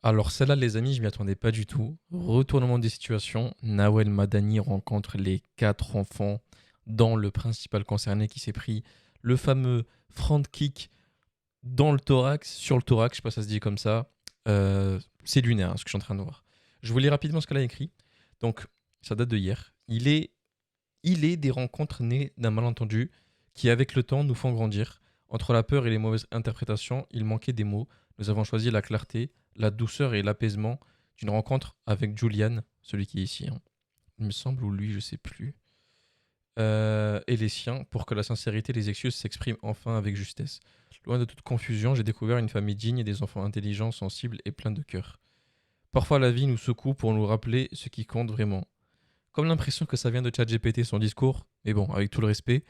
Alors celle-là, les amis, je m'y attendais pas du tout. Retournement des situations, Nawel Madani rencontre les quatre enfants, dont le principal concerné qui s'est pris le fameux front kick dans le thorax, sur le thorax, je sais pas si ça se dit comme ça. C'est lunaire, ce que je suis en train de voir. Je vous lis rapidement ce qu'elle a écrit. Donc, ça date de hier. Il est des rencontres nées d'un malentendu qui, avec le temps, nous font grandir. Entre la peur et les mauvaises interprétations, il manquait des mots. Nous avons choisi la clarté, la douceur et l'apaisement d'une rencontre avec Julian, celui qui est ici, hein. Il me semble, ou lui, je sais plus. Et les siens, pour que la sincérité et les excuses s'expriment enfin avec justesse. Loin de toute confusion, j'ai découvert une famille digne et des enfants intelligents, sensibles et pleins de cœur. Parfois, la vie nous secoue pour nous rappeler ce qui compte vraiment. Comme l'impression que ça vient de ChatGPT, son discours, mais bon, avec tout le respect,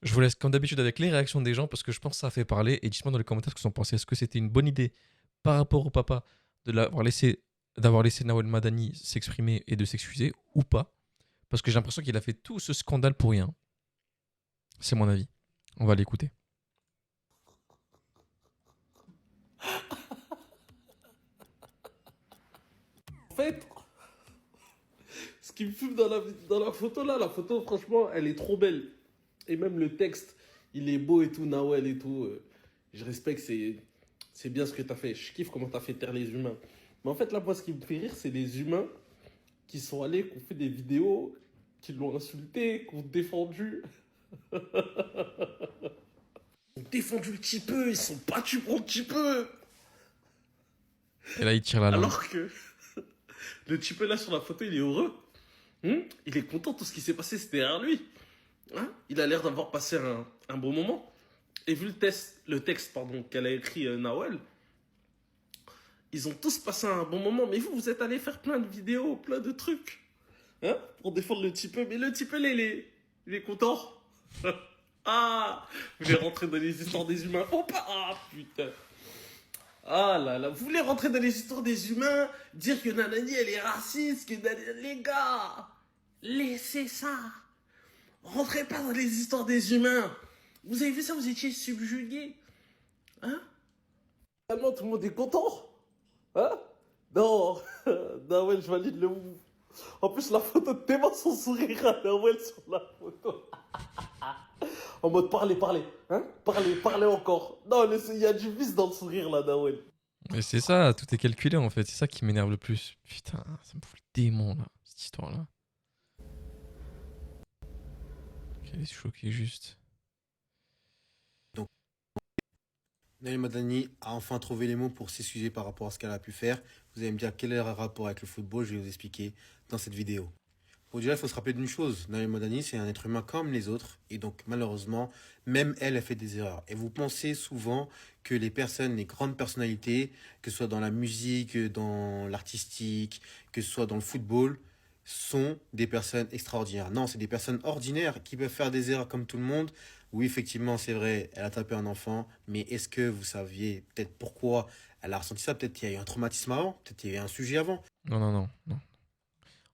je vous laisse comme d'habitude avec les réactions des gens parce que je pense que ça a fait parler. Et dites-moi dans les commentaires ce que vous en pensez. Est-ce que c'était une bonne idée par rapport au papa d'avoir laissé Nawel Madani s'exprimer et de s'excuser ou pas? Parce que j'ai l'impression qu'il a fait tout ce scandale pour rien. C'est mon avis. On va l'écouter. En fait, ce qui me fume dans la photo là, la photo franchement, elle est trop belle. Et même le texte, il est beau et tout, Nawel et tout. Je respecte, c'est bien ce que t'as fait. Je kiffe comment t'as fait taire les humains. Mais en fait, là, moi, ce qui me fait rire, c'est les humains qui sont allés, qui ont fait des vidéos, qui l'ont insulté, qui ont défendu. Ils ont défendu le petit peu, ils sont battus pour le petit peu. Et là, il tire la langue. Alors que le petit peu là sur la photo, il est heureux. Il est content, tout ce qui s'est passé, c'était derrière lui. Il a l'air d'avoir passé un bon moment. Et vu le texte pardon, qu'elle a écrit Nawel, ils ont tous passé un bon moment. Mais vous êtes allé faire plein de vidéos, plein de trucs, pour défendre le petit peu. Mais le petit peu, là, il est content. Ah, vous voulez rentrer dans les histoires des humains? Oh, pas. Ah, putain. Ah là là, vous voulez rentrer dans les histoires des humains, dire que Nanani, elle est raciste, que Nanani... Les gars, laissez ça. Rentrez pas dans les histoires des humains. Vous avez vu ça, vous étiez subjugués. Hein? Tellement tout le monde est content. Hein? Non, Nawel, je valide le move. En plus, la photo de Théma, son sourire à Nawel sur la photo. En mode parlez, parlez. Hein? Parlez, parlez encore. Non, il y a du vice dans le sourire là, Nawel. Et c'est ça, tout est calculé en fait. C'est ça qui m'énerve le plus. Putain, ça me fout le démon là, cette histoire-là. Elle est choquée juste. Naïm Madani a enfin trouvé les mots pour s'excuser par rapport à ce qu'elle a pu faire. Vous allez me dire quel est le rapport avec le football, je vais vous expliquer dans cette vidéo. Pour déjà, il faut se rappeler d'une chose, Naïm Madani, c'est un être humain comme les autres, et donc malheureusement, même elle a fait des erreurs. Et vous pensez souvent que les personnes, les grandes personnalités, que ce soit dans la musique, dans l'artistique, que ce soit dans le football, sont des personnes extraordinaires. Non, c'est des personnes ordinaires qui peuvent faire des erreurs comme tout le monde. Oui, effectivement, c'est vrai, elle a tapé un enfant, mais est-ce que vous saviez peut-être pourquoi elle a ressenti ça? Peut-être qu'il y a eu un traumatisme avant, peut-être qu'il y a eu un sujet avant. Non, non, non, non.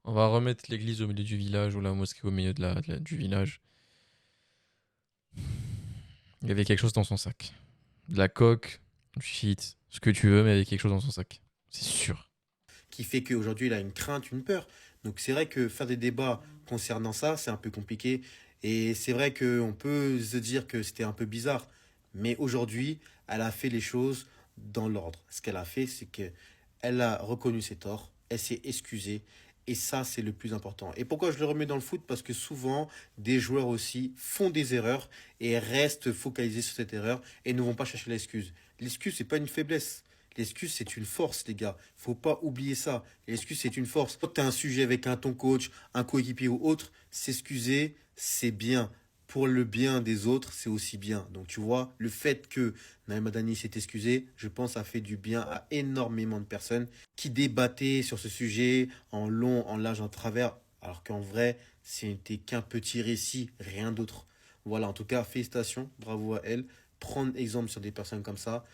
On va remettre l'église au milieu du village ou la mosquée au milieu du village. Il y avait quelque chose dans son sac. De la coke, du shit, ce que tu veux, mais il y avait quelque chose dans son sac. C'est sûr. Qui fait qu'aujourd'hui, il a une crainte, une peur. Donc c'est vrai que faire des débats concernant ça, c'est un peu compliqué. Et c'est vrai qu'on peut se dire que c'était un peu bizarre. Mais aujourd'hui, elle a fait les choses dans l'ordre. Ce qu'elle a fait, c'est que elle a reconnu ses torts, elle s'est excusée. Et ça, c'est le plus important. Et pourquoi je le remets dans le foot? Parce que souvent, des joueurs aussi font des erreurs et restent focalisés sur cette erreur et ne vont pas chercher l'excuse. L'excuse, c'est pas une faiblesse. L'excuse, c'est une force, les gars. Faut pas oublier ça. L'excuse, c'est une force. Quand tu as un sujet avec ton coach, un coéquipier ou autre, s'excuser, c'est bien. Pour le bien des autres, c'est aussi bien. Donc, tu vois, le fait que Naïm Madani s'est excusé, je pense, a fait du bien à énormément de personnes qui débattaient sur ce sujet en long, en large, en travers, alors qu'en vrai, c'était qu'un petit récit, rien d'autre. Voilà, en tout cas, félicitations, bravo à elle. Prendre exemple sur des personnes comme ça,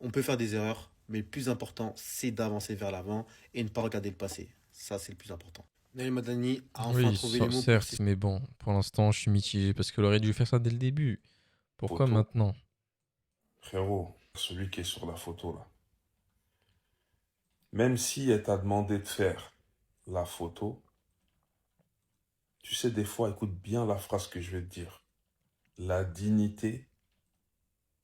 on peut faire des erreurs, mais le plus important, c'est d'avancer vers l'avant et ne pas regarder le passé. Ça, c'est le plus important. Naïm Madani a enfin Oui, trouvé les mots pour certes, mais bon, pour l'instant, je suis mitigé parce qu'elle aurait dû faire ça dès le début. Pourquoi Photo. maintenant? Frérot, celui qui est sur la photo là. Même si elle t'a demandé de faire la photo, tu sais, des fois, écoute bien la phrase que je vais te dire. La dignité,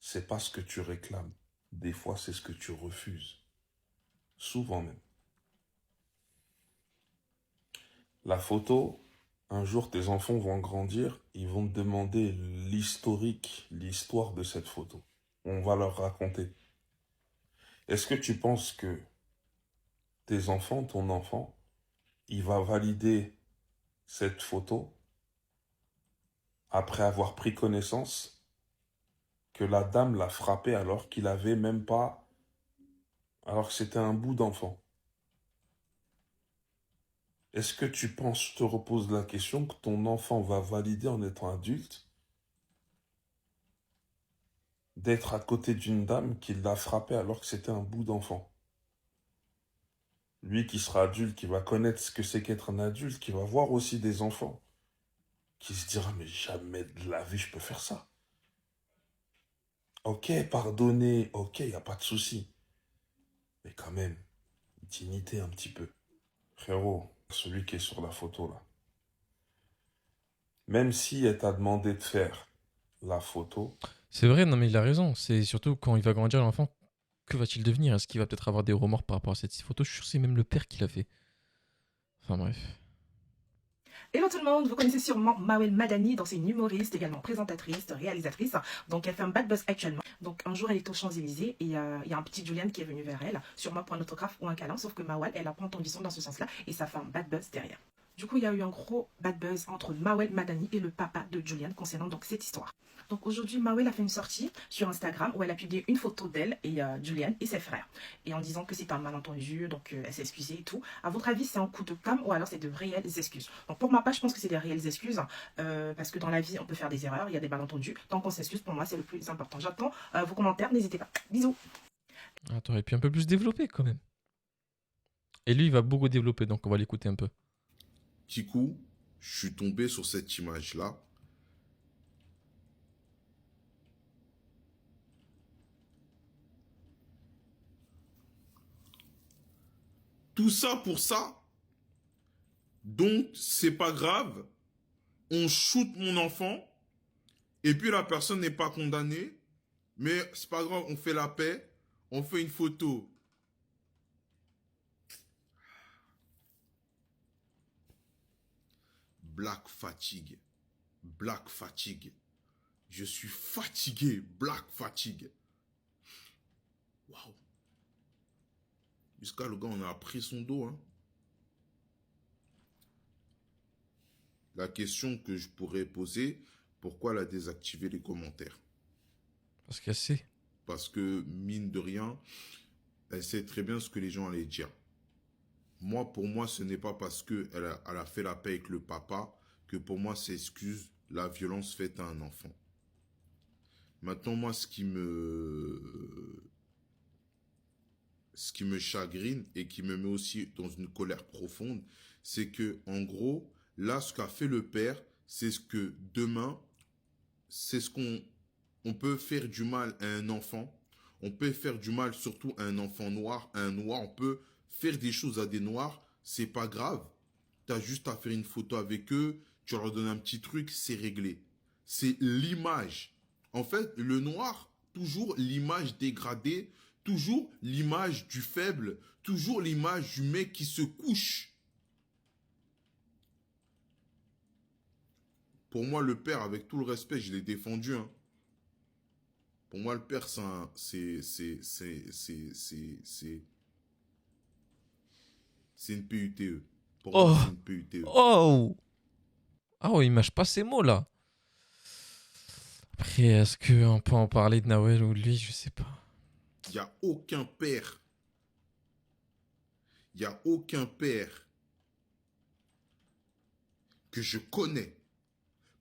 c'est pas ce que tu réclames. Des fois, c'est ce que tu refuses. Souvent même. La photo, un jour, tes enfants vont grandir, ils vont te demander l'historique, l'histoire de cette photo. On va leur raconter. Est-ce que tu penses que tes enfants, ton enfant, il va valider cette photo après avoir pris connaissance que la dame l'a frappé alors qu'il avait même pas, alors que c'était un bout d'enfant? Est-ce que tu penses, je te repose la question, que ton enfant va valider en étant adulte d'être à côté d'une dame qui l'a frappé alors que c'était un bout d'enfant? Lui qui sera adulte, qui va connaître ce que c'est qu'être un adulte, qui va voir aussi des enfants, qui se dira, mais jamais de la vie je peux faire ça. Ok, pardonner, ok, y a pas de souci. Mais quand même, dignité un petit peu. Frérot, celui qui est sur la photo là, même si elle t'a demandé de faire la photo, C'est vrai, non mais il a raison. C'est surtout quand il va grandir l'enfant, que va-t-il devenir? Est-ce qu'il va peut-être avoir des remords par rapport à cette photo? Je suis sûr que c'est même le père qui l'a fait. Enfin bref. Hello tout le monde, vous connaissez sûrement Mawel Madani, donc c'est une humoriste, également présentatrice, réalisatrice. Donc elle fait un bad buzz actuellement. Donc un jour elle est aux Champs-Élysées et il y a un petit Julian qui est venu vers elle, sûrement pour un autographe ou un câlin, sauf que Mawel elle a pas entendu son dans ce sens-là et ça fait un bad buzz derrière. Du coup, il y a eu un gros bad buzz entre Mawel Madani et le papa de Julian concernant donc cette histoire. Donc aujourd'hui, Mawel a fait une sortie sur Instagram où elle a publié une photo d'elle et Julian et ses frères. Et en disant que c'est un malentendu, donc elle s'est excusée et tout. À votre avis, c'est un coup de com' ou alors c'est de réelles excuses? Donc pour ma part, je pense que c'est des réelles excuses parce que dans la vie, on peut faire des erreurs, il y a des malentendus. Tant qu'on s'excuse, pour moi, c'est le plus important. J'attends vos commentaires, n'hésitez pas. Bisous. Ah, t'aurais pu un peu plus développer quand même. Et lui, il va beaucoup développer, donc on va l'écouter un peu. Petit coup, je suis tombé sur cette image-là. Tout ça pour ça. Donc, c'est pas grave. On shoot mon enfant. Et puis, la personne n'est pas condamnée. Mais c'est pas grave, on fait la paix. On fait une photo. Black fatigue. Black fatigue. Je suis fatigué. Black fatigue. Waouh. Jusqu'à le gars, on a pris son dos. Hein. La question que je pourrais poser, pourquoi elle a désactivé les commentaires? Parce qu'elle sait. Parce que, mine de rien, elle sait très bien ce que les gens allaient dire. Moi, pour moi, ce n'est pas parce qu'elle a fait la paix avec le papa que pour moi, c'est excuse la violence faite à un enfant. Maintenant, moi, ce qui me chagrine et qui me met aussi dans une colère profonde, c'est que, en gros, là, ce qu'a fait le père, c'est ce que demain, c'est ce on peut faire du mal à un enfant. On peut faire du mal surtout à un enfant noir. À un noir, on peut faire des choses à des noirs. C'est pas grave. Tu as juste à faire une photo avec eux. Tu leur donnes un petit truc, c'est réglé. C'est l'image. En fait, le noir, toujours l'image dégradée, toujours l'image du faible, toujours l'image du mec qui se couche. Pour moi, le père, avec tout le respect, je l'ai défendu. Hein. Pour moi, le père, c'est une PUTE. Pour moi, Oh c'est une PUTE. Oh Ah ouais, il mâche pas ces mots là. Après, est-ce qu'on peut en parler de Nawel ou de lui? Je sais pas. Il n'y a aucun père. Il n'y a aucun père que je connais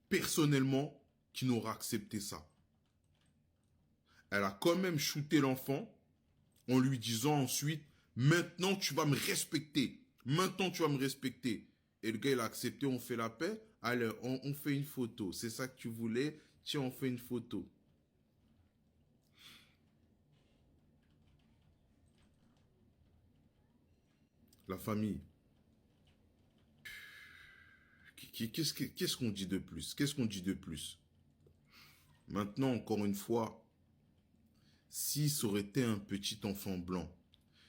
personnellement qui n'aura accepté ça. Elle a quand même shooté l'enfant en lui disant ensuite, maintenant tu vas me respecter. Maintenant tu vas me respecter. Et le gars, il a accepté, on fait la paix. Allez, on fait une photo. C'est ça que tu voulais? Tiens, on fait une photo. la famille. Qu'est-ce qu'on dit de plus? Qu'est-ce qu'on dit de plus? Maintenant, encore une fois, si ça aurait été un petit enfant blanc,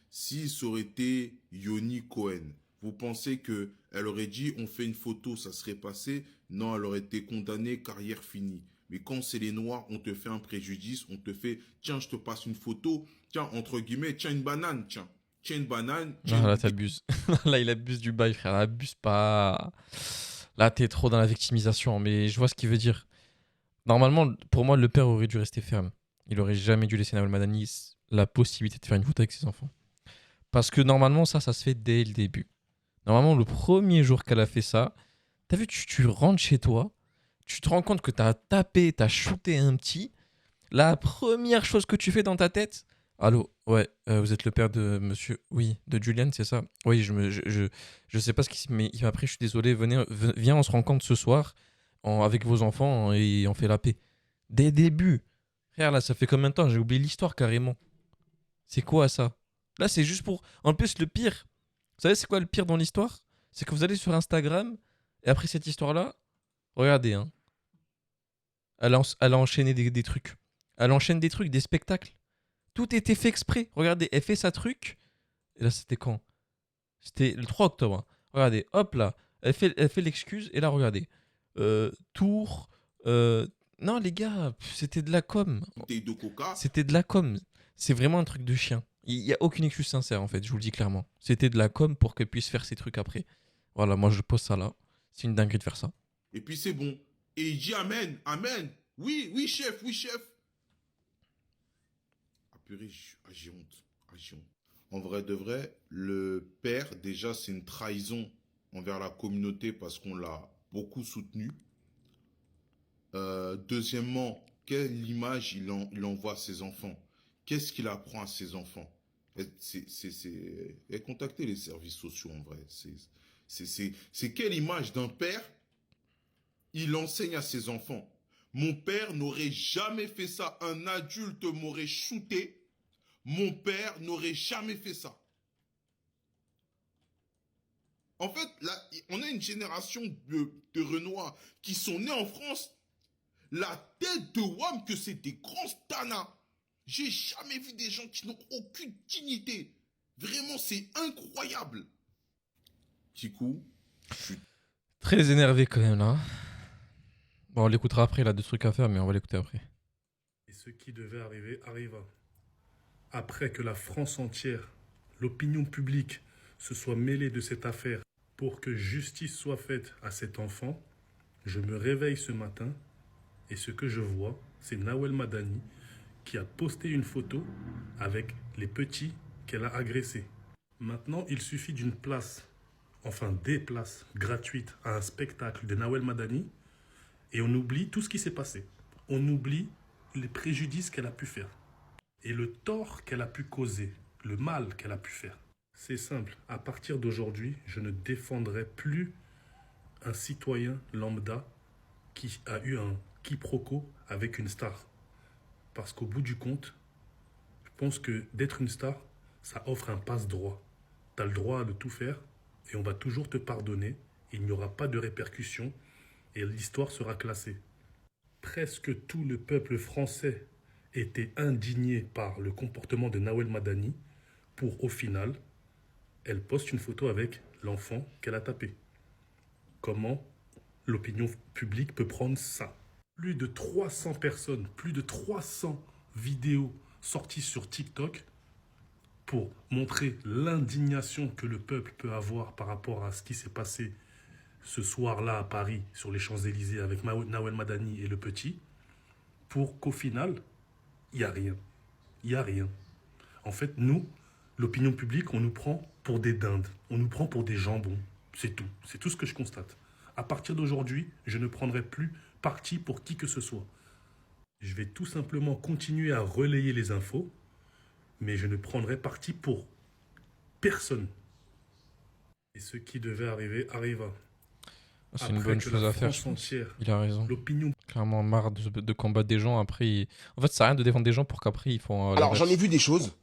si ça aurait été Yoni Cohen, vous pensez qu'elle aurait dit on fait une photo, ça serait passé? Non, elle aurait été condamnée, carrière finie. Mais quand c'est les noirs, on te fait un préjudice, on te fait tiens, je te passe une photo, tiens, entre guillemets, tiens une banane, tiens une banane. Non, là, t'abuses. Là, il abuse du bail, frère. Abuse pas. Là, t'es trop dans la victimisation, mais je vois ce qu'il veut dire. Normalement, pour moi, le père aurait dû rester ferme. Il aurait jamais dû laisser Nawel Madani la possibilité de faire une photo avec ses enfants. Parce que normalement, ça se fait dès le début. Normalement, le premier jour qu'elle a fait ça, t'as vu, tu rentres chez toi, tu te rends compte que t'as tapé, t'as shooté un petit. La première chose que tu fais dans ta tête, allô, ouais, vous êtes le père de monsieur, oui, de Julian, c'est ça? Oui, je sais pas ce qui mais il m'a pris, je suis désolé, viens, on se rencontre ce soir avec vos enfants et on fait la paix. Dès le début. Frère, là, ça fait combien de temps? J'ai oublié l'histoire carrément. C'est quoi ça? Là, c'est juste pour. En plus, le pire, vous savez, c'est quoi le pire dans l'histoire? C'est que vous allez sur Instagram et après cette histoire-là, regardez, hein. Elle a enchaîné des trucs. Elle enchaîne des trucs, des spectacles. Tout était fait exprès. Regardez, elle fait sa truc. Et là, c'était quand? C'était le 3 octobre. Hein. Regardez, hop là. Elle fait l'excuse. Et là, regardez. Tour. Non, les gars, c'était de la com. Bouteille de coca. C'était de la com. C'est vraiment un truc de chien. Il n'y a aucune excuse sincère, en fait. Je vous le dis clairement. C'était de la com pour qu'elle puisse faire ses trucs après. Voilà, moi, je pose ça là. C'est une dinguerie de faire ça. Et puis c'est bon. Et il dit amen, amen. Oui, oui, chef, oui, chef. Ah purée, j'ai honte. J'ai honte. En vrai de vrai, le père, déjà, c'est une trahison envers la communauté parce qu'on l'a beaucoup soutenu. Deuxièmement, quelle image il envoie à ses enfants? Qu'est-ce qu'il apprend à ses enfants? Et contactez les services sociaux en vrai. C'est quelle image d'un père il enseigne à ses enfants? Mon père n'aurait jamais fait ça. Un adulte m'aurait shooté. Mon père n'aurait jamais fait ça. En fait, là, on a une génération de Renois qui sont nés en France. La tête de WAM que c'est des grands stanas. J'ai jamais vu des gens qui n'ont aucune dignité. Vraiment, c'est incroyable. Kikou, je suis Très énervé quand même là. Bon, on l'écoutera après, il a deux trucs à faire, mais on va l'écouter après. Et ce qui devait arriver arriva. Après que la France entière, l'opinion publique, se soit mêlée de cette affaire pour que justice soit faite à cet enfant, je me réveille ce matin et ce que je vois, c'est Nawel Madani qui a posté une photo avec les petits qu'elle a agressés. Maintenant, il suffit d'une place, enfin des places gratuites à un spectacle de Nawel Madani et on oublie tout ce qui s'est passé. On oublie les préjudices qu'elle a pu faire et le tort qu'elle a pu causer, le mal qu'elle a pu faire. C'est simple, à partir d'aujourd'hui, je ne défendrai plus un citoyen lambda qui a eu un quiproquo avec une star. Parce qu'au bout du compte, je pense que d'être une star, ça offre un passe-droit. Tu as le droit de tout faire et on va toujours te pardonner. Il n'y aura pas de répercussions et l'histoire sera classée. Presque tout le peuple français était indigné par le comportement de Nawel Madani pour, au final, elle poste une photo avec l'enfant qu'elle a tapé. Comment l'opinion publique peut prendre ça? Plus de 300 personnes, plus de 300 vidéos sorties sur TikTok pour montrer l'indignation que le peuple peut avoir par rapport à ce qui s'est passé ce soir-là à Paris, sur les Champs-Élysées, avec Nawel Madani et le petit, pour qu'au final, il n'y a rien. Il n'y a rien. En fait, nous, l'opinion publique, on nous prend pour des dindes. On nous prend pour des jambons. C'est tout. C'est tout ce que je constate. À partir d'aujourd'hui, je ne prendrai plus parti pour qui que ce soit. Je vais tout simplement continuer à relayer les infos, mais je ne prendrai parti pour personne. Et ce qui devait arriver arriva. C'est une bonne chose à faire, je pense. Il a raison. L'opinion. Clairement marre de combattre des gens. Après, en fait, ça sert à rien de défendre des gens pour qu'après ils font. Alors, j'en ai vu des choses.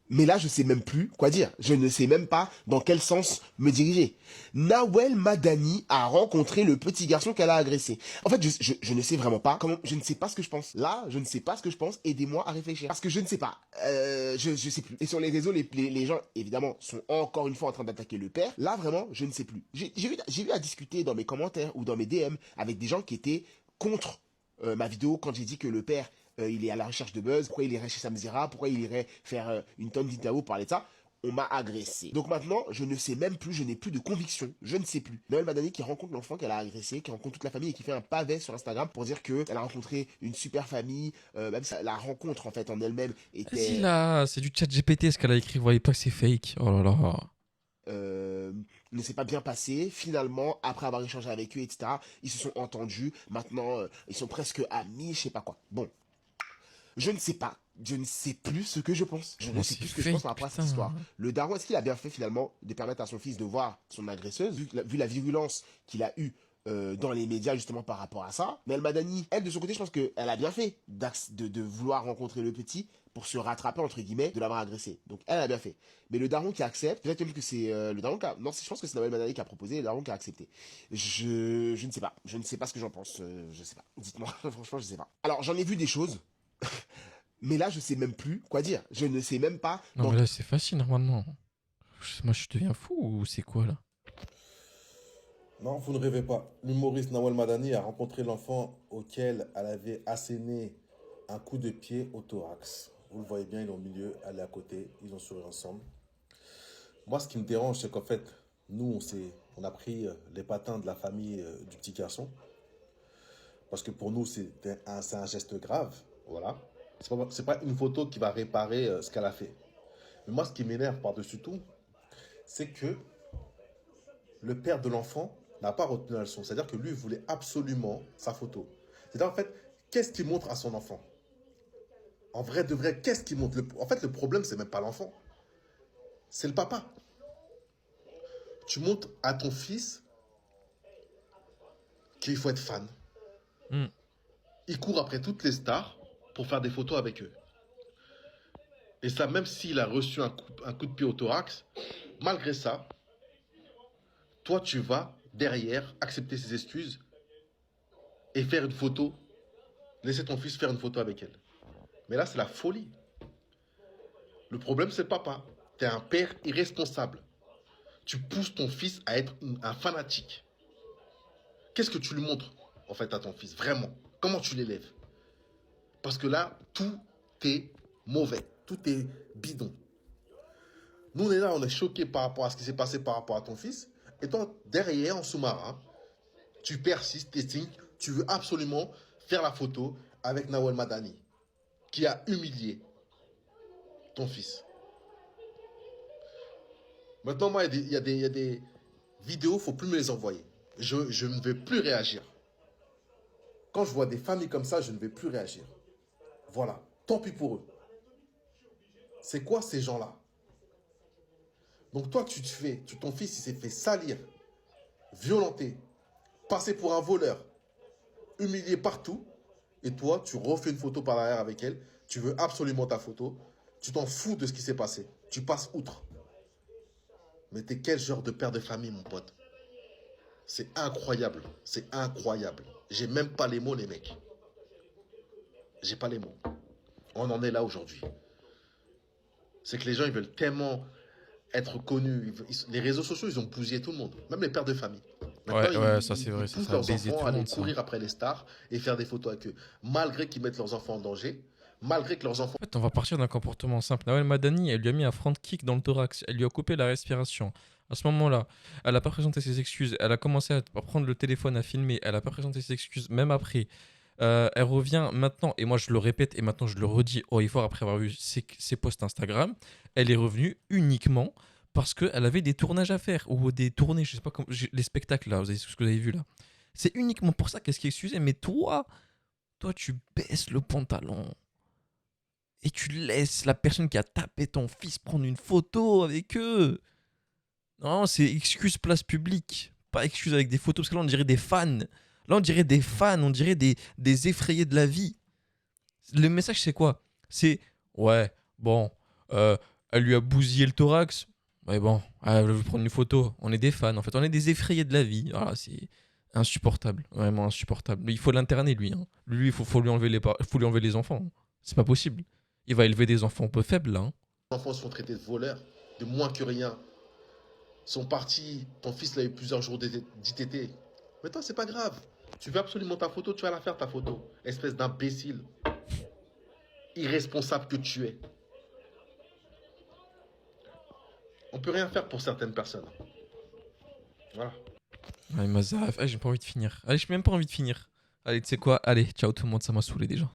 Mais là, je sais même plus quoi dire. Je ne sais même pas dans quel sens me diriger. Nawel Madani a rencontré le petit garçon qu'elle a agressé. En fait, je ne sais vraiment pas comment. Je ne sais pas ce que je pense. Là, je ne sais pas ce que je pense. Aidez-moi à réfléchir. Parce que je ne sais pas. Je sais plus. Et sur les réseaux, les gens, évidemment, sont encore une fois en train d'attaquer le père. Là, vraiment, je ne sais plus. J'ai eu à discuter dans mes commentaires ou dans mes DM avec des gens qui étaient contre ma vidéo quand j'ai dit que le père il est à la recherche de buzz, pourquoi il irait chez Samzira, pourquoi il irait faire une tonne d'interviews pour parler de ça. On m'a agressé. Donc maintenant, je ne sais même plus, je n'ai plus de conviction, je ne sais plus. Nawel Madani qui rencontre l'enfant qu'elle a agressé, qui rencontre toute la famille et qui fait un pavé sur Instagram pour dire qu'elle a rencontré une super famille, même si la rencontre en fait en elle-même Vas-y était... là, c'est du chat GPT ce qu'elle a écrit, vous voyez pas que c'est fake. Oh là là. Ne s'est pas bien passé. Finalement, après avoir échangé avec eux, etc., ils se sont entendus. Maintenant, ils sont presque amis, je sais pas quoi. Bon, je ne sais pas. Je ne sais plus ce que je pense. Je ne Oh, sais c'est plus ce que je pense fake, par rapport à cette putain. histoire. Le daron, est-ce qu'il a bien fait finalement de permettre à son fils de voir son agresseuse, vu la virulence qu'il a eue dans les médias justement par rapport à ça. Mais El Madani, elle de son côté, je pense qu'elle a bien fait de vouloir rencontrer le petit pour se rattraper entre guillemets de l'avoir agressé. Donc elle a bien fait. Mais le daron qui accepte, peut-être même que c'est le daron qui a... Non, je pense que c'est Nawel Madani qui a proposé, le daron qui a accepté. Je ne sais pas. Je ne sais pas ce que j'en pense. Je sais pas. Dites-moi, franchement, je sais pas. Alors j'en ai vu des choses. Mais là, je sais même plus quoi dire. Je ne sais même pas. Non, mais là, c'est facile normalement. Moi, je deviens fou ou c'est quoi là? Non, vous ne rêvez pas. L'humoriste Nawel Madani a rencontré l'enfant auquel elle avait asséné un coup de pied au thorax. Vous le voyez bien, il est au milieu, elle est à côté, ils ont souri ensemble. Moi, ce qui me dérange, c'est qu'en fait, nous, on a pris les patins de la famille du petit garçon. Parce que pour nous, c'est un geste grave. Voilà. C'est pas une photo qui va réparer ce qu'elle a fait. Mais moi, ce qui m'énerve par-dessus tout, c'est que le père de l'enfant n'a pas retenu la leçon. C'est-à-dire que lui voulait absolument sa photo. C'est-à-dire, en fait, qu'est-ce qu'il montre à son enfant? En vrai de vrai, qu'est-ce qu'il montre? En fait, le problème, c'est même pas l'enfant. C'est le papa. Tu montres à ton fils qu'il faut être fan. Il court après toutes les stars pour faire des photos avec eux. Et ça, même s'il a reçu un coup de pied au thorax, malgré ça, toi, tu vas derrière accepter ses excuses et faire une photo, laisser ton fils faire une photo avec elle. Mais là, c'est la folie. Le problème, c'est le papa. Tu es un père irresponsable. Tu pousses ton fils à être un fanatique. Qu'est-ce que tu lui montres, en fait, à ton fils? Vraiment. Comment tu l'élèves? Parce que là, tout est mauvais. Tout est bidon. Nous, on est là, on est choqués par rapport à ce qui s'est passé par rapport à ton fils. Et toi, derrière, en sous-marin, tu persistes, tu veux absolument faire la photo avec Nawel Madani, qui a humilié ton fils. Maintenant, moi, il y a des vidéos, il ne faut plus me les envoyer. Je ne vais plus réagir. Quand je vois des familles comme ça, je ne vais plus réagir. Voilà, tant pis pour eux. C'est quoi ces gens-là? Donc toi, ton fils, il s'est fait salir, violenter, passer pour un voleur, humilié partout. Et toi, tu refais une photo par derrière avec elle. Tu veux absolument ta photo. Tu t'en fous de ce qui s'est passé. Tu passes outre. Mais t'es quel genre de père de famille, mon pote? C'est incroyable. C'est incroyable. J'ai même pas les mots, les mecs. J'ai pas les mots. On en est là aujourd'hui. C'est que les gens, ils veulent tellement être connus. Les réseaux sociaux, ils ont bousillé tout le monde. Même les pères de famille. Maintenant, Ouais, ça c'est vrai. Ils Ça poussent a leurs baisé enfants tout à le aller monde, ça. courir après les stars et faire des photos avec eux. Malgré qu'ils mettent leurs enfants en danger. Malgré que leurs enfants... En fait, on va partir d'un comportement simple. Nawel Madani, elle lui a mis un front kick dans le thorax. Elle lui a coupé la respiration. À ce moment-là, elle n'a pas présenté ses excuses. Elle a commencé à prendre le téléphone, à filmer. Elle n'a pas présenté ses excuses, même après. Elle revient maintenant, et moi je le répète, et maintenant je le redis haut et fort après avoir vu ses posts Instagram. Elle est revenue uniquement parce qu'elle avait des tournages à faire, ou des tournées, je sais pas comment, les spectacles là, ce que vous avez vu là. C'est uniquement pour ça qu'elle s'est excusée. Mais toi, tu baisses le pantalon. Et tu laisses la personne qui a tapé ton fils prendre une photo avec eux. Non, c'est excuse place publique. Pas excuse avec des photos, parce que là, on dirait des fans. Là, on dirait des fans, on dirait des effrayés de la vie. Le message, c'est quoi? C'est, ouais, bon, Elle lui a bousillé le thorax. Ouais, bon, elle veut prendre une photo. On est des fans, en fait. On est des effrayés de la vie. Voilà, c'est insupportable. Vraiment insupportable. Mais il faut l'interner, lui. Hein. Lui, faut lui enlever faut lui enlever les enfants. C'est pas possible. Il va élever des enfants un peu faibles, là. Hein. Les enfants sont traités de voleurs, de moins que rien. Ils sont partis, ton fils il a eu plusieurs jours d'ITT. Mais toi, c'est pas grave. Tu veux absolument ta photo, tu vas la faire ta photo. Espèce d'imbécile. Irresponsable que tu es. On peut rien faire pour certaines personnes. Voilà. Ouais, Mazaraf. Ah, j'ai pas envie de finir. Allez, j'ai même pas envie de finir. Allez, tu sais quoi? Allez, ciao tout le monde, ça m'a saoulé déjà.